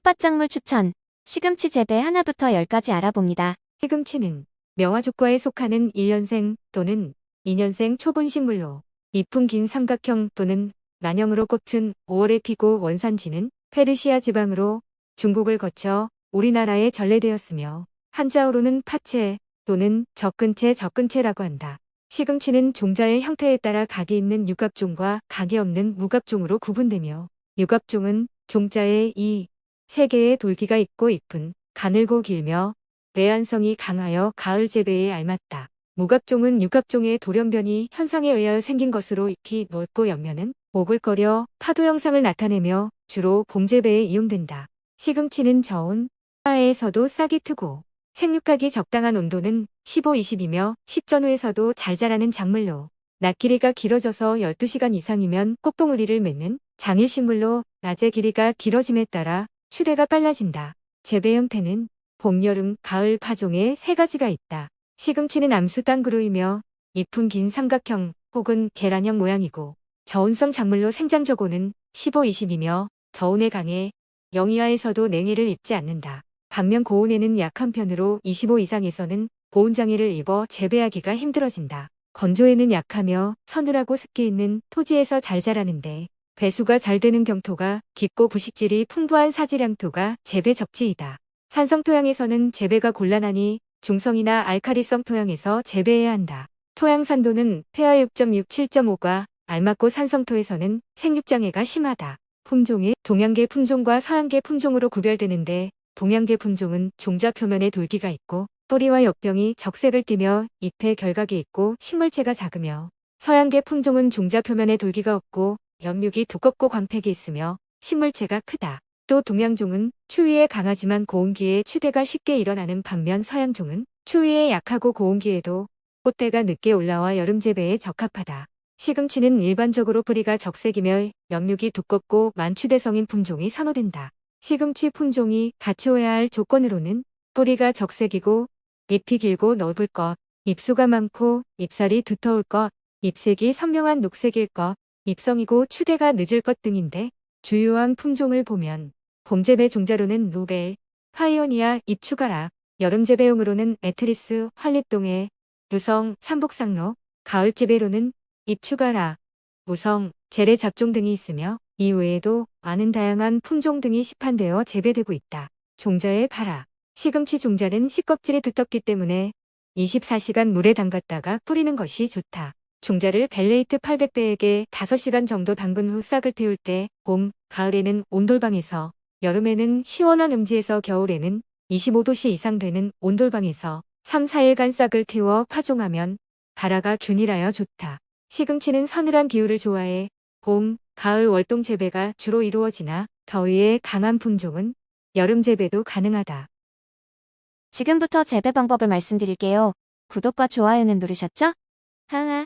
텃밭작물 추천. 시금치 재배 하나부터 10까지 알아봅니다. 시금치는 명화족과에 속하는 1년생 또는 2년생 초본식물로 잎은 긴 삼각형 또는 난형으로 꽂힌 5월에 피고 원산지는 페르시아 지방으로 중국을 거쳐 우리나라에 전래되었으며 한자어로는 파채 또는 적근채라고 한다. 시금치는 종자의 형태에 따라 각이 있는 육각종과 각이 없는 무각종으로 구분되며 육각종은 종자에 3개의 돌기가 있고 잎은 가늘고 길며 내한성이 강하여 가을 재배에 알맞다. 무각종은 육각종의 돌연변이 현상에 의하여 생긴 것으로 잎이 넓고 옆면은 오글거려 파도 형상을 나타내며 주로 봄 재배에 이용된다. 시금치는 저온 하에서도 싹이 트고 생육하기 적당한 온도는 15-20이며 식전후에서도 잘 자라는 작물로 낮 길이가 길어져서 12시간 이상이면 꽃봉우리를 맺는 장일식물로 낮의 길이가 길어짐에 따라 추대가 빨라진다. 재배 형태는 봄, 여름, 가을 파종에 3가지가 있다. 시금치는 암수 땅그루이며 잎은 긴 삼각형 혹은 계란형 모양이고 저온성 작물로 생장저고는 15-20이며 저온에 강해 영이하에서도 냉해를 입지 않는다. 반면 고온에는 약한 편으로 25 이상에서는 보온장애를 입어 재배하기가 힘들어진다. 건조에는 약하며 서늘하고 습기 있는 토지에서 잘 자라는데 배수가 잘 되는 경토가 깊고 부식질이 풍부한 사지량토가 재배 적지이다. 산성 토양에서는 재배가 곤란하니 중성이나 알카리성 토양에서 재배해야 한다. 토양 산도는 pH 6.6, 7.5가 알맞고 산성토에서는 생육장애가 심하다. 품종이 동양계 품종과 서양계 품종으로 구별되는데 동양계 품종은 종자 표면에 돌기가 있고 뿌리와 옆병이 적색을 띠며 잎에 결각이 있고 식물체가 작으며 서양계 품종은 종자 표면에 돌기가 없고 옆육이 두껍고 광택이 있으며 식물체가 크다. 또 동양종은 추위에 강하지만 고온기에 추대가 쉽게 일어나는 반면 서양종은 추위에 약하고 고온기에도 꽃대가 늦게 올라와 여름 재배에 적합하다. 시금치는 일반적으로 뿌리가 적색이며 옆육이 두껍고 만추대성인 품종이 선호된다. 시금치 품종이 갖추어야 할 조건으로는 뿌리가 적색이고 잎이 길고 넓을 것, 잎수가 많고 잎살이 두터울 것, 잎색이 선명한 녹색일 것, 잎성이고 추대가 늦을 것 등인데 주요한 품종을 보면 봄 재배 종자로는 루벨, 파이오니아, 잎추가라, 여름 재배용으로는 에트리스, 활립동해, 누성, 삼복상로, 가을 재배로는 잎추가라, 무성, 재래 잡종 등이 있으며 이 외에도 많은 다양한 품종 등이 시판되어 재배되고 있다. 종자의 발화. 시금치 종자는 씨껍질이 두텁기 때문에 24시간 물에 담갔다가 뿌리는 것이 좋다. 종자를 벨레이트 800배에게 5시간 정도 담근 후 싹을 틔울 때 봄, 가을에는 온돌방에서 여름에는 시원한 음지에서 겨울에는 25도씨 이상 되는 온돌방에서 3-4일간 싹을 틔워 파종하면 발화가 균일하여 좋다. 시금치는 서늘한 기후를 좋아해 봄, 가을 월동 재배가 주로 이루어지나 더위에 강한 품종은 여름 재배도 가능하다. 지금부터 재배 방법을 말씀드릴게요. 구독과 좋아요는 누르셨죠? 하하.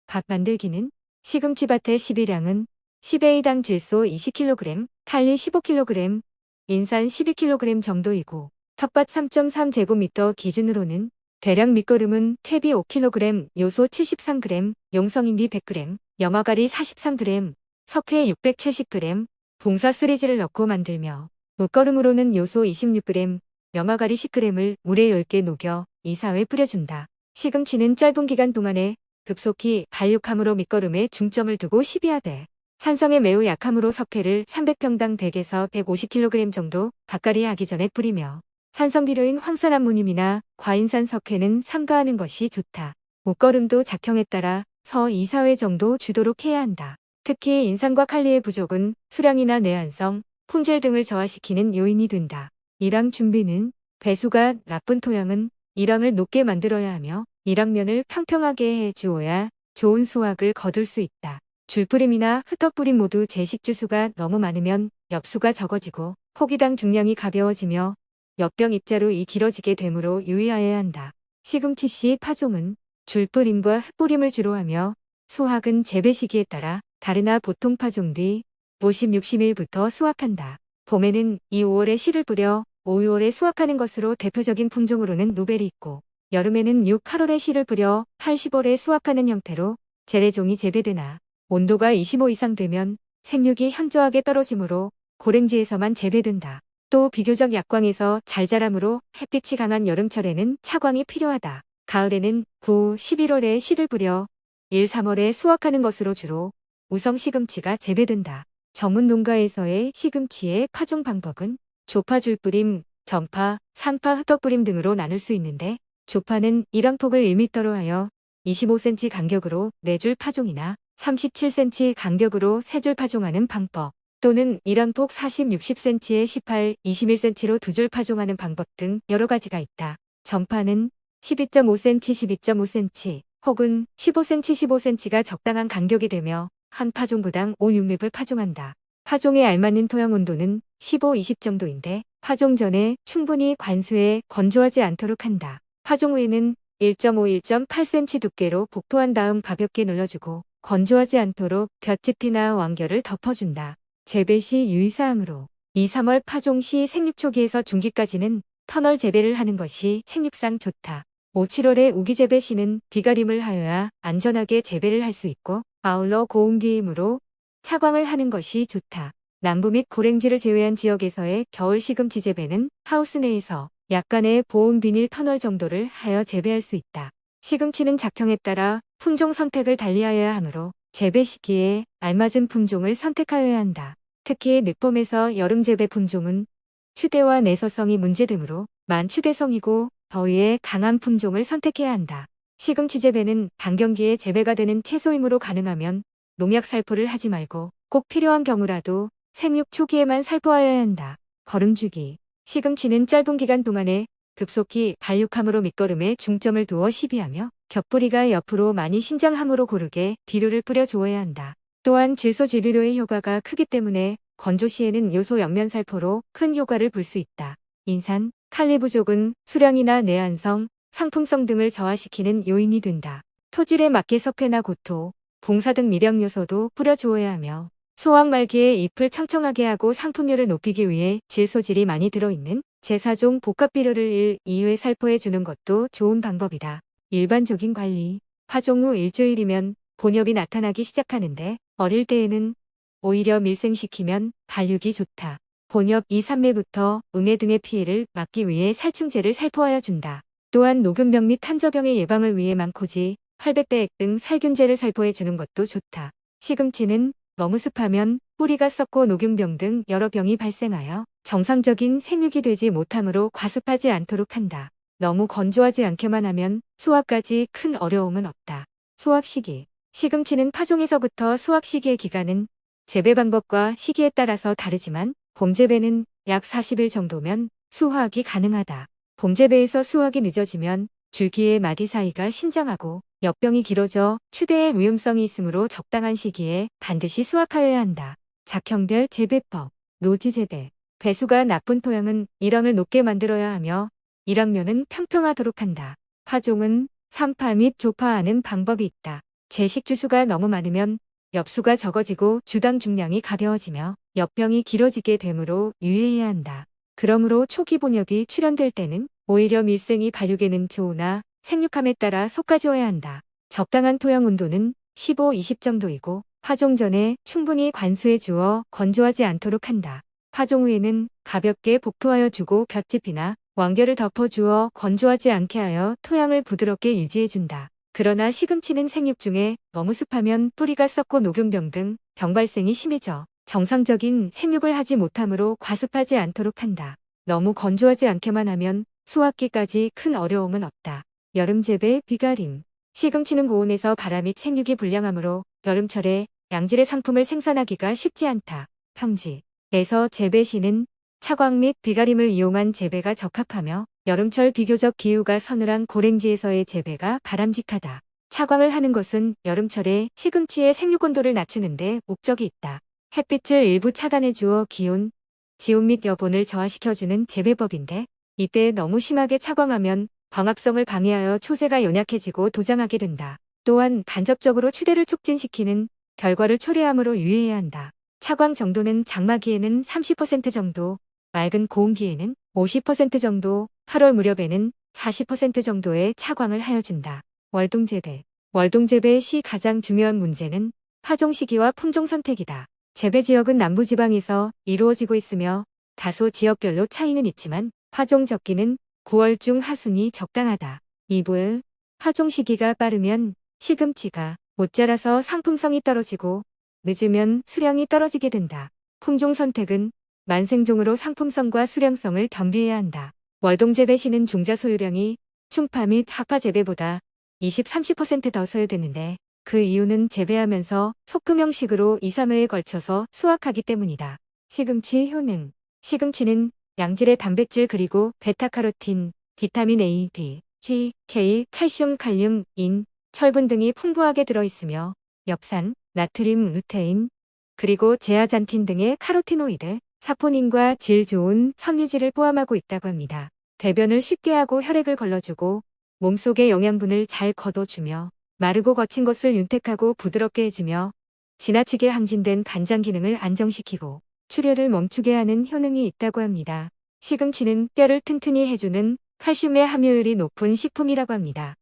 밥 만들기는 시금치밭의 12량은 10A당 질소 20kg, 칼리 15kg, 인산 12kg 정도이고 텃밭 3.3제곱미터 기준으로는 대량 밑거름은 퇴비 5kg, 요소 73g, 용성인비 100g, 염화가리 43g, 석회 670g, 봉사 쓰리지를 넣고 만들며 묵거름으로는 요소 26g, 염화가리 10g을 물에 10개 녹여 2-4회 뿌려준다. 시금치는 짧은 기간 동안에 급속히 발육함으로 밑거름에 중점을 두고 시비하되 산성에 매우 약함으로 석회를 300평당 100에서 150kg 정도 밭갈이하기 전에 뿌리며 산성비료인 황산암모늄이나 과인산 석회는 삼가하는 것이 좋다. 묵거름도 작형에 따라 서 2-4회 정도 주도록 해야 한다. 특히 인산과 칼리의 부족은 수량이나 내한성, 품질 등을 저하시키는 요인이 된다. 일항 준비는 배수가 나쁜 토양은 일항을 높게 만들어야 하며 일항면을 평평하게 해주어야 좋은 수확을 거둘 수 있다. 줄뿌림이나 흙떡뿌림 모두 제식주수가 너무 많으면 엽수가 적어지고 포기당 중량이 가벼워지며 엽병 입자로 길어지게 되므로 유의하여야 한다. 시금치 씨 파종은 줄뿌림과 흙뿌림을 주로 하며 수확은 재배 시기에 따라 다르나 보통 파종 뒤 50-60일부터 수확한다. 봄에는 2-5월에 씨를 뿌려 5-6월에 수확하는 것으로 대표적인 품종으로는 노벨이 있고 여름에는 6-8월에 씨를 뿌려 8-10월에 수확하는 형태로 재래종이 재배되나 온도가 25 이상 되면 생육이 현저하게 떨어지므로 고랭지에서만 재배된다. 또 비교적 약광에서 잘 자라므로 햇빛이 강한 여름철에는 차광이 필요하다. 가을에는 9, 11월에 씨를 뿌려 1, 3월에 수확하는 것으로 주로 우성 시금치가 재배된다. 전문 농가에서의 시금치의 파종 방법은 조파 줄뿌림, 전파, 상파 흑덕뿌림 등으로 나눌 수 있는데 조파는 일왕폭을 1m로 하여 25cm 간격으로 4줄 파종이나 37cm 간격으로 3줄 파종하는 방법 또는 일왕폭 40, 60cm에 18, 21cm로 2줄 파종하는 방법 등 여러 가지가 있다. 전파는 12.5cm, 12.5cm 혹은 15cm, 15cm가 적당한 간격이 되며 한 파종부당 5, 6립을 파종한다. 파종에 알맞는 토양 온도는 15, 20 정도인데 파종 전에 충분히 관수해 건조하지 않도록 한다. 파종 후에는 1.5, 1.8cm 두께로 복토한 다음 가볍게 눌러주고 건조하지 않도록 볏짚이나 왕겨를 덮어준다. 재배 시 유의사항으로 2, 3월 파종 시 생육 초기에서 중기까지는 터널 재배를 하는 것이 생육상 좋다. 5, 7월에 우기 재배 시는 비가림을 하여야 안전하게 재배를 할 수 있고 아울러 고온기임으로 차광을 하는 것이 좋다. 남부 및 고랭지를 제외한 지역에서의 겨울 시금치 재배는 하우스 내에서 약간의 보온 비닐 터널 정도를 하여 재배할 수 있다. 시금치는 작형에 따라 품종 선택을 달리하여야 하므로 재배 시기에 알맞은 품종을 선택하여야 한다. 특히 늦봄에서 여름 재배 품종은 추대와 내서성이 문제되므로 만추대성이고 더위에 강한 품종을 선택해야 한다. 시금치 재배는 반경기에 재배가 되는 채소이므로 가능하면 농약 살포를 하지 말고 꼭 필요한 경우라도 생육 초기에만 살포하여야 한다. 거름주기. 시금치는 짧은 기간 동안에 급속히 발육함으로 밑거름에 중점을 두어 시비하며 겹뿌리가 옆으로 많이 신장함으로 고르게 비료를 뿌려 주어야 한다. 또한 질소지류료의 효과가 크기 때문에 건조 시에는 요소 옆면 살포로 큰 효과를 볼 수 있다. 인산, 칼리 부족은 수량이나 내한성, 상품성 등을 저하시키는 요인이 된다. 토질에 맞게 석회나 고토, 봉사 등 미량 요소도 뿌려 주어야 하며 수확 말기에 잎을 청청하게 하고 상품률을 높이기 위해 질소질이 많이 들어있는 제4종 복합비료를 1, 2회 살포해 주는 것도 좋은 방법이다. 일반적인 관리. 파종 후 일주일이면 본엽이 나타나기 시작하는데 어릴 때에는 오히려 밀생시키면 발육이 좋다. 본엽 2, 3매부터 응애 등의 피해를 막기 위해 살충제를 살포하여 준다. 또한 녹균병 및 탄저병의 예방을 위해 망코지, 활백배액 등 살균제를 살포해 주는 것도 좋다. 시금치는 너무 습하면 뿌리가 썩고 녹균병 등 여러 병이 발생하여 정상적인 생육이 되지 못하므로 과습하지 않도록 한다. 너무 건조하지 않게만 하면 수확까지 큰 어려움은 없다. 수확 시기. 시금치는 파종에서부터 수확 시기의 기간은 재배 방법과 시기에 따라서 다르지만 봄 재배는 약 40일 정도면 수확이 가능하다. 봄 재배에서 수확이 늦어지면 줄기의 마디 사이가 신장하고 엽병이 길어져 추대의 위험성이 있으므로 적당한 시기에 반드시 수확하여야 한다. 작형별 재배법. 노지 재배. 배수가 나쁜 토양은 일왕을 높게 만들어야 하며 일왕면은 평평하도록 한다. 파종은 삼파 및 조파하는 방법이 있다. 제식주수가 너무 많으면 엽수가 적어지고 주당 중량이 가벼워지며 엽병이 길어지게 되므로 유의해야 한다. 그러므로 초기 본엽이 출현될 때는 오히려 밀생이 발육에는 좋으나 생육함에 따라 솎아주어야 한다. 적당한 토양 온도는 15, 20 정도이고 파종 전에 충분히 관수해 주어 건조하지 않도록 한다. 파종 후에는 가볍게 복토하여 주고 볏짚이나 왕겨를 덮어주어 건조하지 않게 하여 토양을 부드럽게 유지해 준다. 그러나 시금치는 생육 중에 너무 습하면 뿌리가 썩고 녹균병 등 병 발생이 심해져 정상적인 생육을 하지 못하므로 과습하지 않도록 한다. 너무 건조하지 않게만 하면 수확기까지 큰 어려움은 없다. 여름 재배 비가림. 시금치는 고온에서 발화 및 생육이 불량하므로 여름철에 양질의 상품을 생산하기가 쉽지 않다. 평지에서 재배 시는 차광 및 비가림을 이용한 재배가 적합하며 여름철 비교적 기후가 서늘한 고랭지에서의 재배가 바람직하다. 차광을 하는 것은 여름철에 시금치의 생육 온도를 낮추는 데 목적이 있다. 햇빛을 일부 차단해 주어 기온, 지온 및 여본을 저하시켜주는 재배법인데 이때 너무 심하게 차광하면 광합성을 방해하여 초세가 연약해지고 도장하게 된다. 또한 간접적으로 추대를 촉진시키는 결과를 초래하므로 유의해야 한다. 차광 정도는 장마기에는 30% 정도, 맑은 고온기에는 50% 정도, 8월 무렵에는 40% 정도의 차광을 하여준다. 월동재배. 월동재배 시 가장 중요한 문제는 파종 시기와 품종 선택이다. 재배 지역은 남부지방에서 이루어지고 있으며 다소 지역별로 차이는 있지만 파종 적기는 9월 중 하순이 적당하다. 2부 파종 시기가 빠르면 시금치가 못 자라서 상품성이 떨어지고 늦으면 수량이 떨어지게 된다. 품종 선택은 만생종으로 상품성과 수량성을 겸비해야 한다. 월동 재배 시는 종자 소유량이 충파 및 하파 재배보다 20-30% 더 소요되는데 그 이유는 재배하면서 소금 형식으로 2-3회에 걸쳐서 수확하기 때문이다. 시금치 효능. 시금치는 양질의 단백질 그리고 베타카로틴, 비타민 A, B, C, K, 칼슘, 칼륨, 인, 철분 등이 풍부하게 들어있으며 엽산, 나트륨, 루테인, 그리고 제아잔틴 등의 카로티노이드, 사포닌과 질 좋은 섬유질을 포함하고 있다고 합니다. 대변을 쉽게 하고 혈액을 걸러주고 몸속의 영양분을 잘 걷어주며 마르고 거친 것을 윤택하고 부드럽게 해주며 지나치게 항진된 간장 기능을 안정시키고 출혈을 멈추게 하는 효능이 있다고 합니다. 시금치는 뼈를 튼튼히 해주는 칼슘의 함유율이 높은 식품이라고 합니다.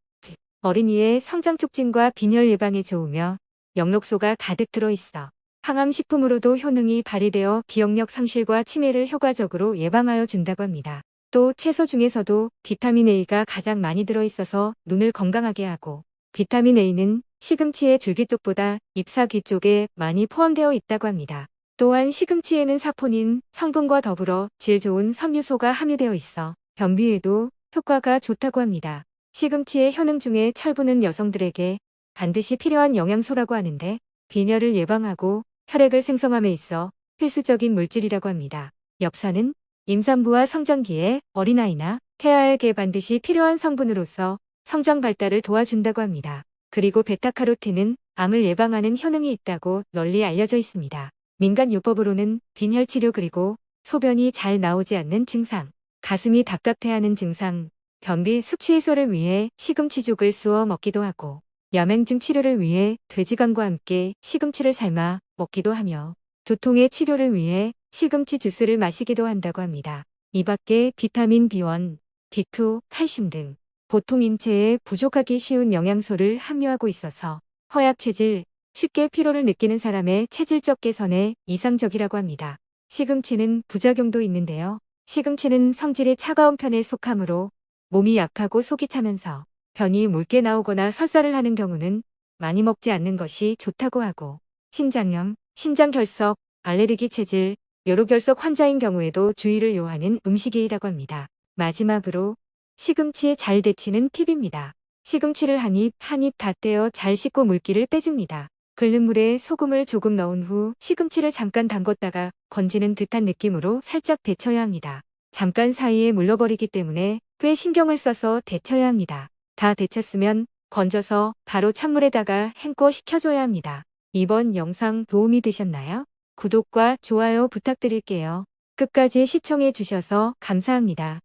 어린이의 성장 촉진과 빈혈 예방에 좋으며 영록소가 가득 들어있어 항암식품으로도 효능이 발휘되어 기억력 상실과 치매를 효과적으로 예방하여 준다고 합니다. 또 채소 중에서도 비타민 A가 가장 많이 들어있어서 눈을 건강하게 하고 비타민 A는 시금치의 줄기 쪽보다 잎사귀 쪽에 많이 포함되어 있다고 합니다. 또한 시금치에는 사포닌 성분과 더불어 질 좋은 섬유소가 함유되어 있어 변비에도 효과가 좋다고 합니다. 시금치의 효능 중에 철분은 여성들에게 반드시 필요한 영양소라고 하는데 빈혈을 예방하고 혈액을 생성함에 있어 필수적인 물질이라고 합니다. 엽산은 임산부와 성장기에 어린아이나 태아에게 반드시 필요한 성분으로서 성장 발달을 도와준다고 합니다. 그리고 베타카로틴은 암을 예방하는 효능이 있다고 널리 알려져 있습니다. 민간요법으로는 빈혈 치료 그리고 소변이 잘 나오지 않는 증상, 가슴이 답답해하는 증상, 변비 숙취 해소를 위해 시금치죽을 쑤어 먹기도 하고 야맹증 치료를 위해 돼지간과 함께 시금치를 삶아 먹기도 하며 두통의 치료를 위해 시금치 주스를 마시기도 한다고 합니다. 이 밖에 비타민 B1, B2, 칼슘 등 보통 인체에 부족하기 쉬운 영양소를 함유하고 있어서 허약 체질, 쉽게 피로를 느끼는 사람의 체질적 개선에 이상적이라고 합니다. 시금치는 부작용도 있는데요. 시금치는 성질이 차가운 편에 속하므로 몸이 약하고 속이 차면서 변이 묽게 나오거나 설사를 하는 경우는 많이 먹지 않는 것이 좋다고 하고 신장염, 신장결석, 알레르기 체질, 요로결석 환자인 경우에도 주의를 요하는 음식이라고 합니다. 마지막으로 시금치에 잘 데치는 팁입니다. 시금치를 한 입 다 떼어 잘 씻고 물기를 빼줍니다. 끓는 물에 소금을 조금 넣은 후 시금치를 잠깐 담궜다가 건지는 듯한 느낌으로 살짝 데쳐야 합니다. 잠깐 사이에 물러버리기 때문에 꽤 신경을 써서 데쳐야 합니다. 다 데쳤으면 건져서 바로 찬물에다가 헹궈 식혀줘야 합니다. 이번 영상 도움이 되셨나요? 구독과 좋아요 부탁드릴게요. 끝까지 시청해 주셔서 감사합니다.